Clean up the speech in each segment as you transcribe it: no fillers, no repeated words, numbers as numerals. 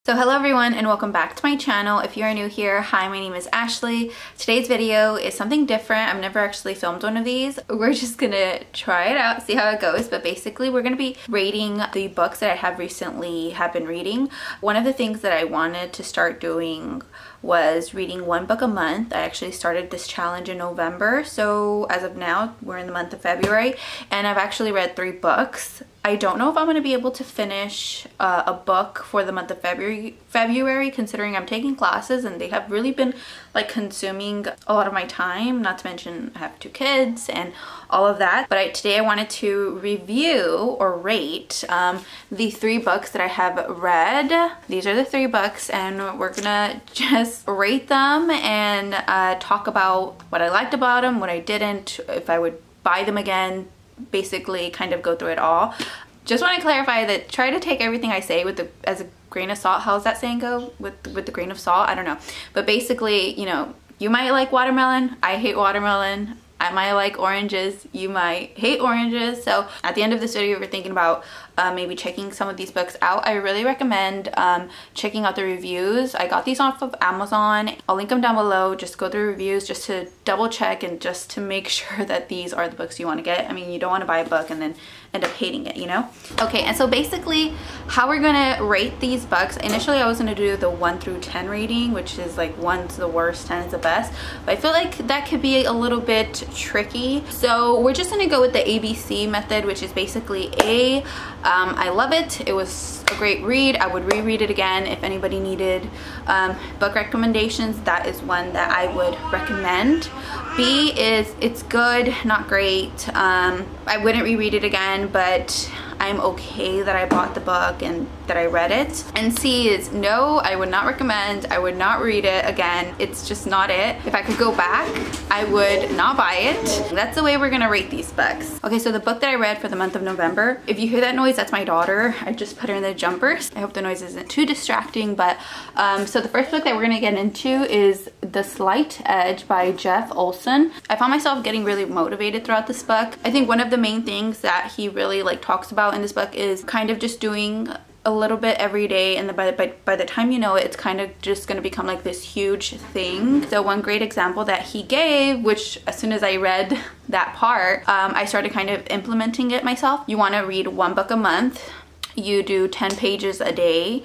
So hello everyone and welcome back to my channel. If you are new here, hi, my name is Ashley. Today's video is something different. I've never actually filmed one of these. We're just gonna try it out, see how it goes. But basically we're gonna be rating the books that I have been reading. One of the things that I wanted to start doing was reading one book a month. I actually started this challenge in November. So as of now, we're in the month of February and I've actually read 3 books. I don't know if I'm going to be able to finish a book for the month of February, considering I'm taking classes and they have really been like consuming a lot of my time, not to mention I have 2 kids and all of that. But today I wanted to review or rate the 3 books that I have read. These are the 3 books and we're gonna just rate them and talk about what I liked about them, what I didn't, if I would buy them again, basically kind of go through it all. Just want to clarify that try to take everything I say as a grain of salt. How's that saying go? With the grain of salt? I don't know. But basically, you know, you might like watermelon. I hate watermelon. I might like oranges, you might hate oranges. So at the end of this video, if you're thinking about maybe checking some of these books out, I really recommend checking out the reviews. I got these off of Amazon. I'll link them down below. Just go through reviews just to double check and just to make sure that these are the books you want to get. I mean, you don't want to buy a book and then end up hating it, you know? Okay, and so basically how we're gonna rate these books, initially I was gonna do the 1 through 10 rating, which is like 1's the worst, 10 is the best, but I feel like that could be a little bit tricky. So we're just gonna go with the ABC method, which is basically A, I love it. It was a great read. I would reread it again. If anybody needed book recommendations, that is one that I would recommend. B is it's good, not great. I wouldn't reread it again, but I'm okay that I bought the book and that I read it. And C is no, I would not recommend. I would not read it again. It's just not it. If I could go back, I would not buy it. That's the way we're gonna rate these books. Okay, so the book that I read for the month of November, if you hear that noise, that's my daughter. I just put her in the jumpers. I hope the noise isn't too distracting, but so the first book that we're gonna get into is The Slight Edge by Jeff Olson. I found myself getting really motivated throughout this book. I think one of the main things that he really like talks about in this book is kind of just doing a little bit every day, and by the time you know it, it's kind of just going to become like this huge thing. So one great example that he gave, which as soon as I read that part, I started kind of implementing it myself. You want to read 1 book a month. You do 10 pages a day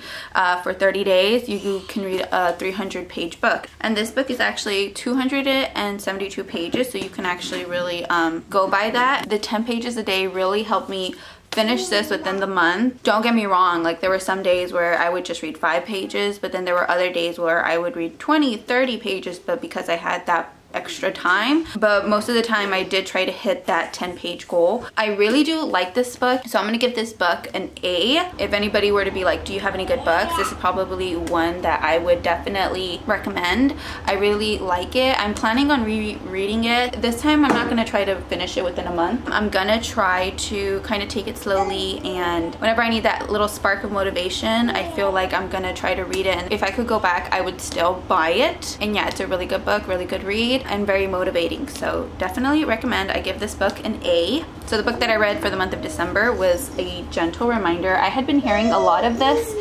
for 30 days. You can read a 300-page book. And this book is actually 272 pages, so you can actually really go by that. The 10 pages a day really helped me finish this within the month. Don't get me wrong, like there were some days where I would just read 5 pages, but then there were other days where I would read 20, 30 pages, but because I had that extra time. But most of the time I did try to hit that 10-page goal. I really do like this book, so I'm gonna give this book an A. If anybody were to be like, do you have any good books, this is probably one that I would definitely recommend. I really like it. I'm planning on rereading it. This time I'm not gonna try to finish it within a month. I'm gonna try to kind of take it slowly, and whenever I need that little spark of motivation, I feel like I'm gonna try to read it, and if I could go back, I would still buy it. And yeah, it's a really good book, really good read, and very motivating, so definitely recommend. I give this book an A. So the book that I read for the month of December was A Gentle Reminder. I had been hearing a lot of this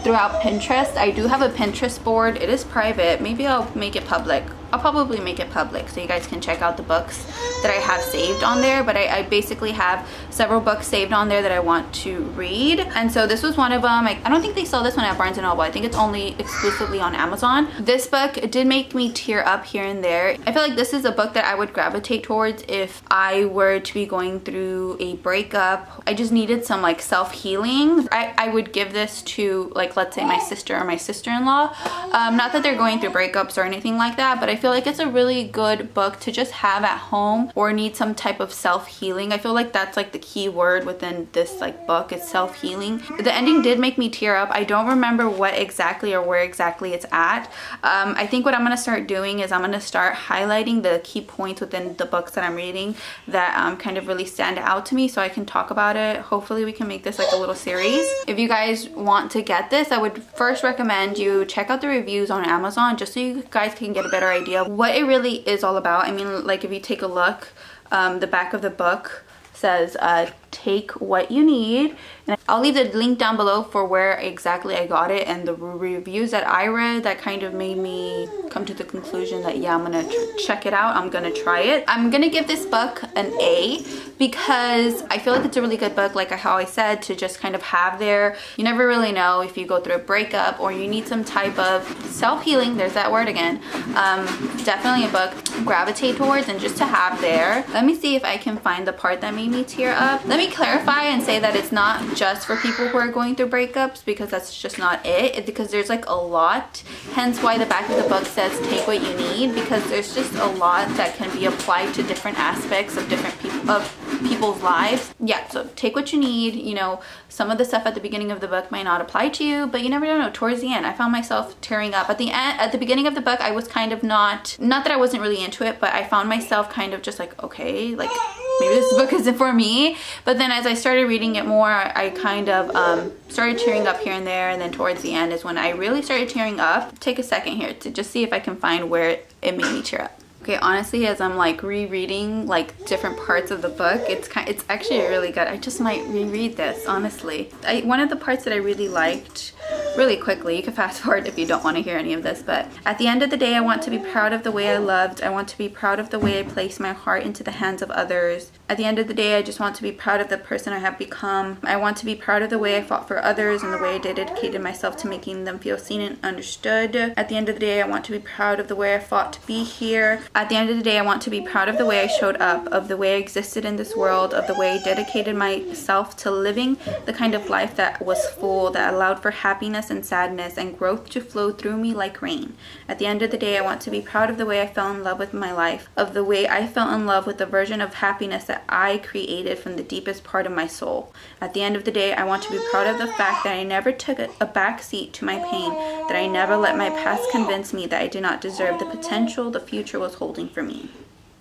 throughout Pinterest. I do have a Pinterest board. It is private. Maybe I'll make it public. I'll probably make it public so you guys can check out the books that I have saved on there, but I basically have several books saved on there that I want to read, and so this was one of them. I don't think they sell this one at Barnes & Noble. I think it's only exclusively on Amazon. This book did make me tear up here and there. I feel like this is a book that I would gravitate towards if I were to be going through a breakup. I just needed some like self-healing. I would give this to, like, let's say my sister or my sister-in-law. Not that they're going through breakups or anything like that, but I feel like it's a really good book to just have at home or need some type of self-healing. I feel like that's like the key word within this like book is self-healing. The ending did make me tear up. I don't remember what exactly or where exactly it's at. I think what I'm going to start doing is I'm going to start highlighting the key points within the books that I'm reading that kind of really stand out to me so I can talk about it. Hopefully we can make this like a little series. If you guys want to get this, I would first recommend you check out the reviews on Amazon just so you guys can get a better idea of what it really is all about. I mean, like if you take a look, the back of the book says take what you need. And I'll leave the link down below for where exactly I got it and the reviews that I read that kind of made me come to the conclusion that yeah, I'm gonna check it out. I'm gonna try it. I'm gonna give this book an A because I feel like it's a really good book, like how I said, to just kind of have there. You never really know if you go through a breakup or you need some type of self-healing, there's that word again. Definitely a book to gravitate towards and just to have there. Let me see if I can find the part that made me tear up. Let me clarify and say that it's not just for people who are going through breakups, because that's just not it. Because there's like a lot, hence why the back of the book says take what you need, because there's just a lot that can be applied to different aspects of different people's lives. Yeah, so take what you need. You know, some of the stuff at the beginning of the book might not apply to you, but you never know. Towards the end, I found myself tearing up. At the end, at the beginning of the book, I was kind of not that I wasn't really into it, but I found myself kind of just like, okay, like maybe this book isn't for me. But then as I started reading it more, I kind of started tearing up here and there, and then towards the end is when I really started tearing up. Take a second here to just see if I can find where it made me tear up. Okay, honestly, as I'm like rereading like different parts of the book, it's actually really good. I just might reread this, honestly. One of the parts that I really liked, really quickly, you can fast forward if you don't want to hear any of this, but at the end of the day, I want to be proud of the way I loved. I want to be proud of the way I placed my heart into the hands of others. At the end of the day, I just want to be proud of the person I have become. I want to be proud of the way I fought for others and the way I dedicated myself to making them feel seen and understood. At the end of the day, I want to be proud of the way I fought to be here. At the end of the day, I want to be proud of the way I showed up, of the way I existed in this world, of the way I dedicated myself to living the kind of life that was full, that allowed for happiness and sadness and growth to flow through me like rain. At the end of the day, I want to be proud of the way I fell in love with my life, of the way I fell in love with the version of happiness that I created from the deepest part of my soul. At the end of the day, I want to be proud of the fact that I never took a back seat to my pain, that I never let my past convince me that I did not deserve the potential the future was holding for me.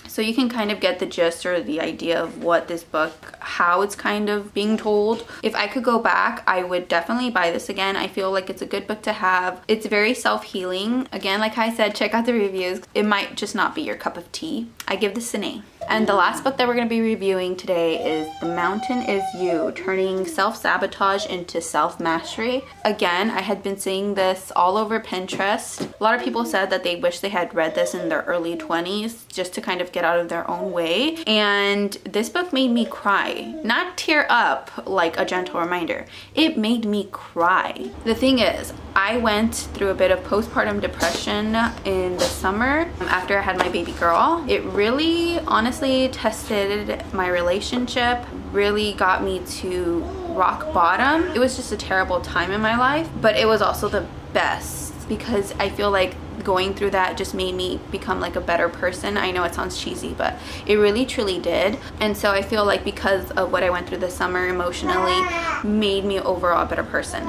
So you can kind of get the gist or the idea of what this book, how it's kind of being told. If I could go back, I would definitely buy this again. I feel like it's a good book to have. It's very self-healing. Again, like I said, check out the reviews. It might just not be your cup of tea. I give this an A. And the last book that we're going to be reviewing today is The Mountain Is You, Turning Self-Sabotage into Self-Mastery. Again, I had been seeing this all over Pinterest. A lot of people said that they wish they had read this in their early 20s just to kind of get out of their own way. And this book made me cry. Not tear up like A Gentle Reminder. It made me cry. The thing is, I went through a bit of postpartum depression in the summer after I had my baby girl. It really, honestly, tested my relationship, really got me to rock bottom. It was just a terrible time in my life, but it was also the best because I feel like going through that just made me become like a better person. I know it sounds cheesy, but it really truly did. And so I feel like because of what I went through this summer emotionally made me overall a better person.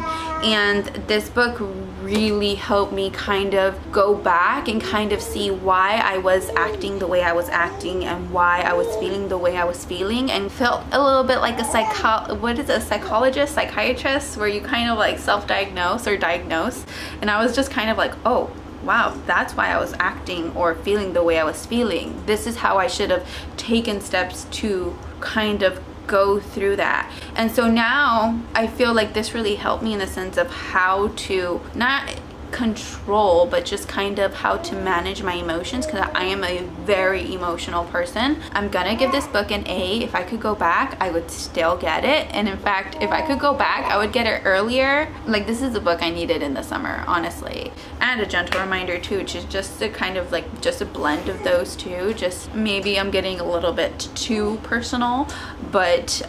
And this book really helped me kind of go back and kind of see why I was acting the way I was acting and why I was feeling the way I was feeling, and felt a little bit like a psychologist, psychiatrist, where you kind of like self-diagnose or diagnose. And I was just kind of like, oh wow, that's why I was acting or feeling the way I was feeling. This is how I should have taken steps to kind of go through that. And so now I feel like this really helped me in the sense of how to not control, but just kind of how to manage my emotions, because I am a very emotional person. I'm gonna give this book an A. If I could go back, I would still get it. And in fact, if I could go back, I would get it earlier. Like, this is a book I needed in the summer, honestly. And A Gentle Reminder too, which is just a kind of like just a blend of those two. Just maybe I'm getting a little bit too personal, but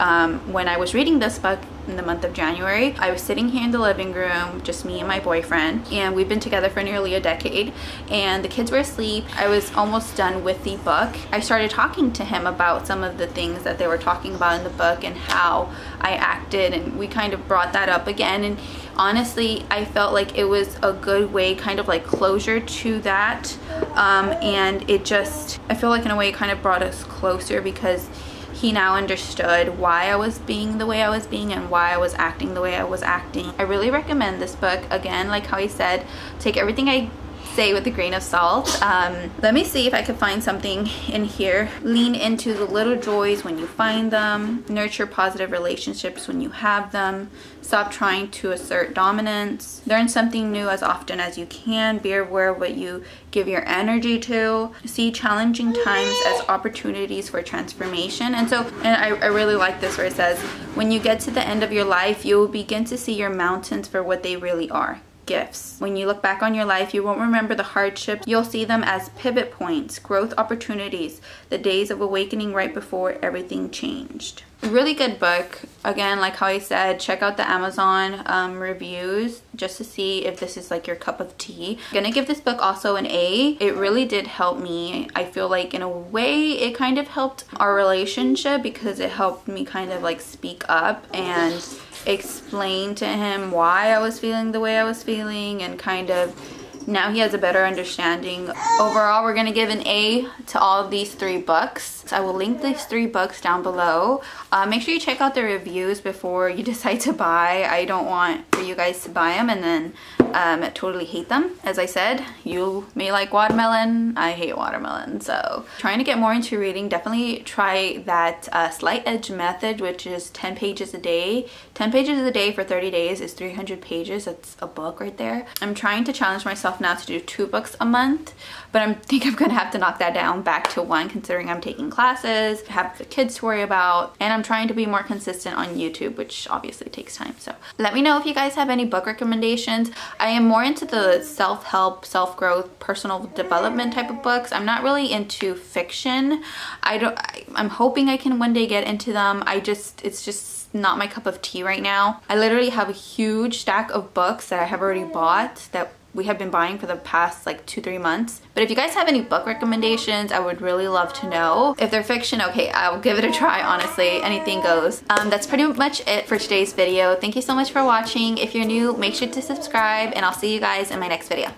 when I was reading this book in the month of January, I was sitting here in the living room, just me and my boyfriend, and we've been together for nearly a decade, and the kids were asleep. I was almost done with the book. I started talking to him about some of the things that they were talking about in the book and how I acted, and we kind of brought that up again. And honestly, I felt like it was a good way, kind of like closure to that, and it just, I feel like in a way it kind of brought us closer, because he now understood why I was being the way I was being and why I was acting the way I was acting. I really recommend this book. Again, like how I said, take everything I say with a grain of salt. Let me see if I could find something in here. Lean into the little joys when you find them. Nurture positive relationships when you have them. Stop trying to assert dominance. Learn something new as often as you can. Be aware of what you give your energy to. See challenging times as opportunities for transformation. And I really like this where it says, when you get to the end of your life, you will begin to see your mountains for what they really are. Gifts. When you look back on your life, you won't remember the hardships. You'll see them as pivot points, growth opportunities, the days of awakening right before everything changed. Really good book. Again, like how I said, check out the Amazon reviews just to see if this is like your cup of tea. I'm gonna give this book also an A. It really did help me. I feel like in a way it kind of helped our relationship because it helped me kind of like speak up and explain to him why I was feeling the way I was feeling, and kind of now he has a better understanding. Overall, we're gonna give an A to all of these 3 books. So I will link these 3 books down below. Make sure you check out the reviews before you decide to buy. I don't want for you guys to buy them and then totally hate them. As I said, you may like watermelon. I hate watermelon. So trying to get more into reading, definitely try that slight edge method, which is 10 pages a day. 10 pages a day for 30 days is 300 pages. That's a book right there. I'm trying to challenge myself now to do 2 books a month, but I think I'm gonna have to knock that down back to 1 considering I'm taking classes, have the kids to worry about, and I'm trying to be more consistent on YouTube, which obviously takes time. So let me know if you guys have any book recommendations. I am more into the self-help, self-growth, personal development type of books. I'm not really into fiction. I'm hoping I can one day get into them. It's just not my cup of tea right now. I literally have a huge stack of books that I have already bought that we have been buying for the past like 2-3 months. But if you guys have any book recommendations, I would really love to know. If they're fiction, okay, I'll give it a try. Honestly, anything goes. That's pretty much it for today's video. Thank you so much for watching. If you're new, make sure to subscribe, and I'll see you guys in my next video.